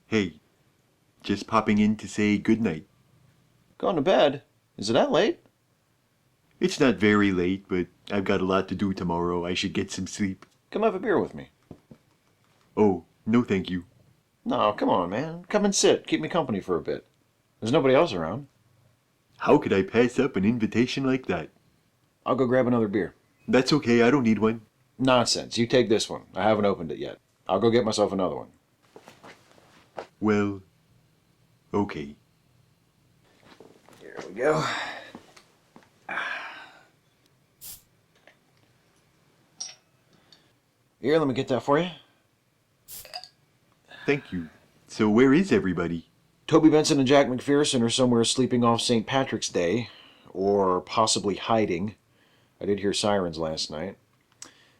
Hey, just popping in to say goodnight. Going to bed? Is it that late? It's not very late, but I've got a lot to do tomorrow. I should get some sleep. Come have a beer with me. Oh, no thank you. No, come on, man. Come and sit. Keep me company for a bit. There's nobody else around. How could I pass up an invitation like that? I'll go grab another beer. That's okay, I don't need one. Nonsense. You take this one. I haven't opened it yet. I'll go get myself another one. Well, okay. Here we go. Here, let me get that for you. Thank you. So where is everybody? Toby Benson and Jack McPherson are somewhere sleeping off St. Patrick's Day, or possibly hiding. I did hear sirens last night.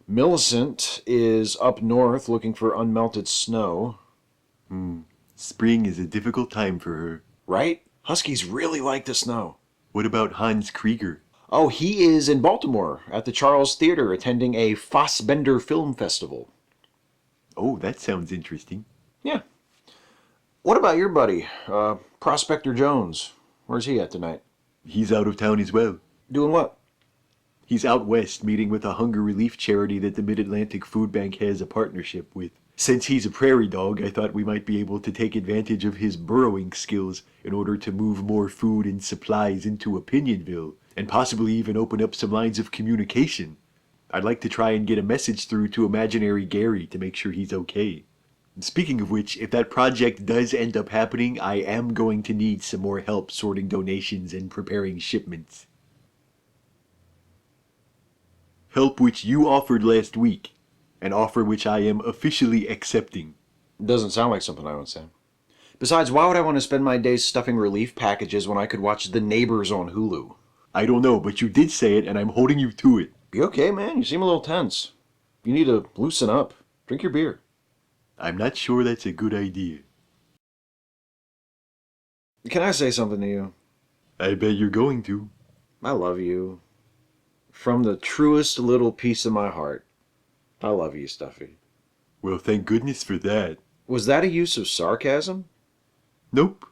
Millicent is up north looking for unmelted snow. Spring is a difficult time for her. Right? Huskies really like the snow. What about Hans Krieger? Oh, he is in Baltimore at the Charles Theater attending a Fassbender Film Festival. Oh, that sounds interesting. Yeah. What about your buddy, Prospector Jones? Where's he at tonight? He's out of town as well. Doing what? He's out west meeting with a hunger relief charity that the Mid-Atlantic Food Bank has a partnership with. Since he's a prairie dog, I thought we might be able to take advantage of his burrowing skills in order to move more food and supplies into Opinionville, and possibly even open up some lines of communication. I'd like to try and get a message through to imaginary Gary to make sure he's okay. Speaking of which, if that project does end up happening, I am going to need some more help sorting donations and preparing shipments. Help which you offered last week, an offer which I am officially accepting. Doesn't sound like something I would say. Besides, why would I want to spend my days stuffing relief packages when I could watch The Neighbors on Hulu? I don't know, but you did say it and I'm holding you to it. Be okay, man. You seem a little tense. You need to loosen up. Drink your beer. I'm not sure that's a good idea. Can I say something to you? I bet you're going to. I love you. From the truest little piece of my heart. I love you, Stuffy. Well, thank goodness for that. Was that a use of sarcasm? Nope.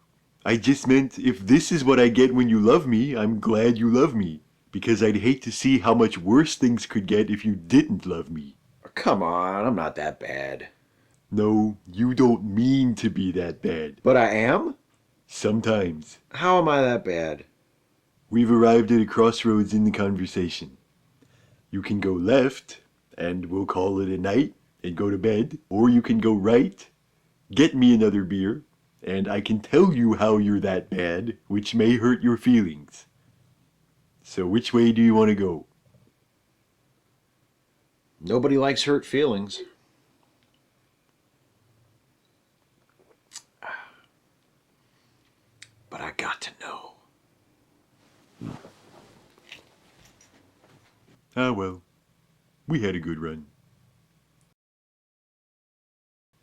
I just meant if this is what I get when you love me, I'm glad you love me. Because I'd hate to see how much worse things could get if you didn't love me. Come on, I'm not that bad. No, you don't mean to be that bad. But I am? Sometimes. How am I that bad? We've arrived at a crossroads in the conversation. You can go left, and we'll call it a night, and go to bed. Or you can go right, get me another beer, and I can tell you how you're that bad, which may hurt your feelings. So which way do you want to go? Nobody likes hurt feelings. But I got to know. Ah well, we had a good run.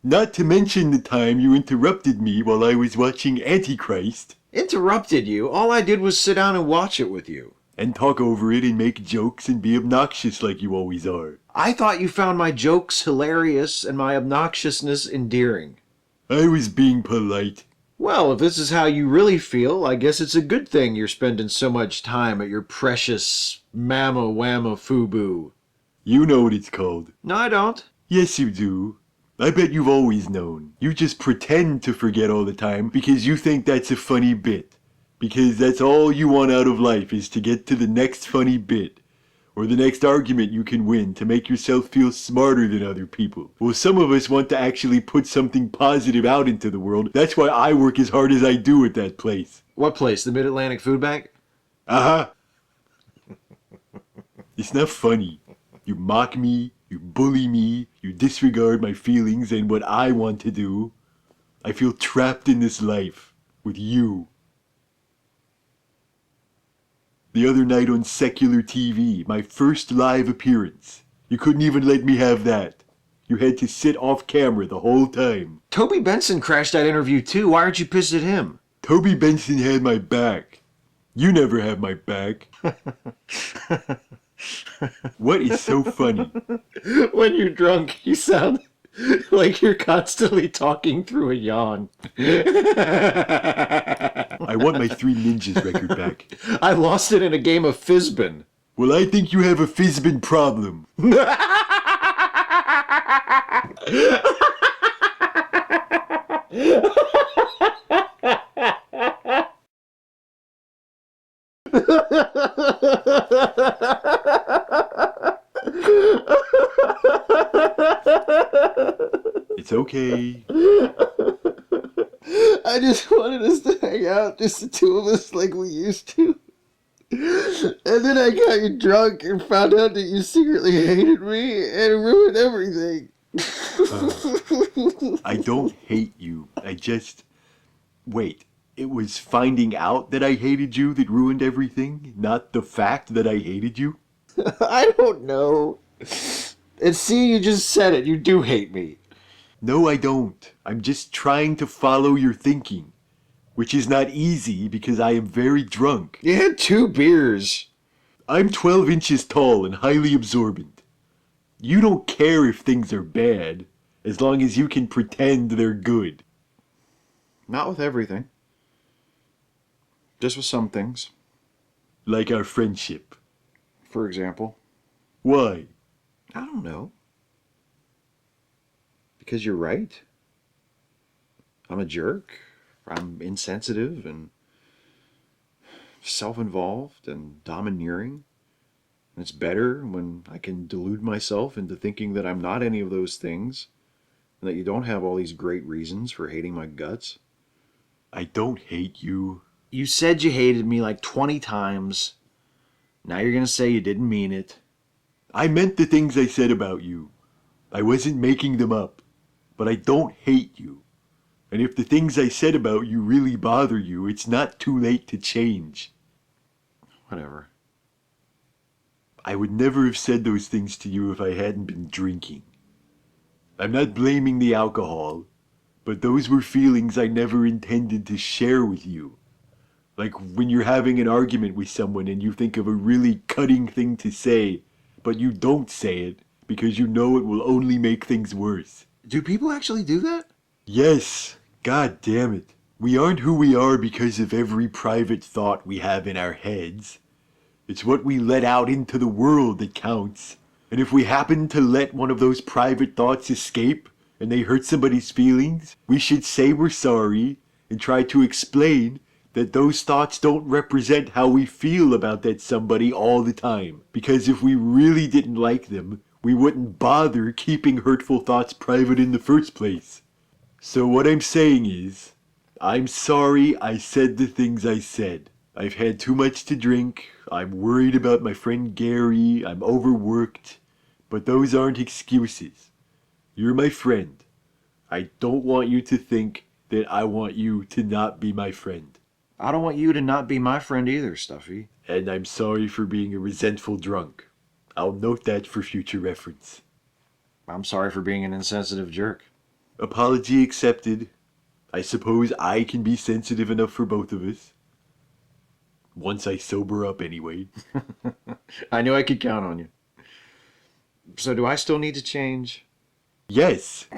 Not to mention the time you interrupted me while I was watching Antichrist. Interrupted you? All I did was sit down and watch it with you. And talk over it and make jokes and be obnoxious like you always are. I thought you found my jokes hilarious and my obnoxiousness endearing. I was being polite. Well, if this is how you really feel, I guess it's a good thing you're spending so much time at your precious Mama Wamma Fubu. You know what it's called. No, I don't. Yes, you do. I bet you've always known. You just pretend to forget all the time because you think that's a funny bit. Because that's all you want out of life is to get to the next funny bit. Or the next argument you can win to make yourself feel smarter than other people. Well, some of us want to actually put something positive out into the world. That's why I work as hard as I do at that place. What place? The Mid-Atlantic Food Bank? Uh-huh. It's not funny. You mock me, you bully me, you disregard my feelings and what I want to do. I feel trapped in this life with you. The other night on SecularTv, my first live appearance. You couldn't even let me have that. You had to sit off camera the whole time. Toby Benson crashed that interview too. Why aren't you pissed at him? Toby Benson had my back. You never have my back. What is so funny? When you're drunk, you sound Like you're constantly talking through a yawn. I want my Three Ninjas record back. I lost it in a game of Fizbin. Well, I think you have a Fizbin problem. It's okay. I just wanted us to hang out, just the two of us like we used to. And then I got you drunk and found out that you secretly hated me and ruined everything. I don't hate you. I just... Wait, it was finding out that I hated you that ruined everything, not the fact that I hated you? I don't know. And see, you just said it. You do hate me. No, I don't. I'm just trying to follow your thinking, which is not easy because I am very drunk. You had 2 beers. I'm 12 inches tall and highly absorbent. You don't care if things are bad, as long as you can pretend they're good. Not with everything. Just with some things. Like our friendship. For example. Why? I don't know. Because you're right. I'm a jerk. I'm insensitive and self-involved and domineering. And it's better when I can delude myself into thinking that I'm not any of those things and that you don't have all these great reasons for hating my guts. I don't hate you. You said you hated me like 20 times. Now you're going to say you didn't mean it. I meant the things I said about you. I wasn't making them up. But I don't hate you. And if the things I said about you really bother you, it's not too late to change. Whatever. I would never have said those things to you if I hadn't been drinking. I'm not blaming the alcohol, but those were feelings I never intended to share with you. Like when you're having an argument with someone and you think of a really cutting thing to say, but you don't say it because you know it will only make things worse. Do people actually do that? Yes. God damn it. We aren't who we are because of every private thought we have in our heads. It's what we let out into the world that counts. And if we happen to let one of those private thoughts escape and they hurt somebody's feelings, we should say we're sorry and try to explain that those thoughts don't represent how we feel about that somebody all the time. Because if we really didn't like them, we wouldn't bother keeping hurtful thoughts private in the first place. So what I'm saying is, I'm sorry I said the things I said. I've had too much to drink, I'm worried about my friend Gary, I'm overworked, but those aren't excuses. You're my friend. I don't want you to think that I want you to not be my friend. I don't want you to not be my friend either, Stuffy. And I'm sorry for being a resentful drunk. I'll note that for future reference. I'm sorry for being an insensitive jerk. Apology accepted. I suppose I can be sensitive enough for both of us. Once I sober up anyway. I knew I could count on you. So do I still need to change? Yes.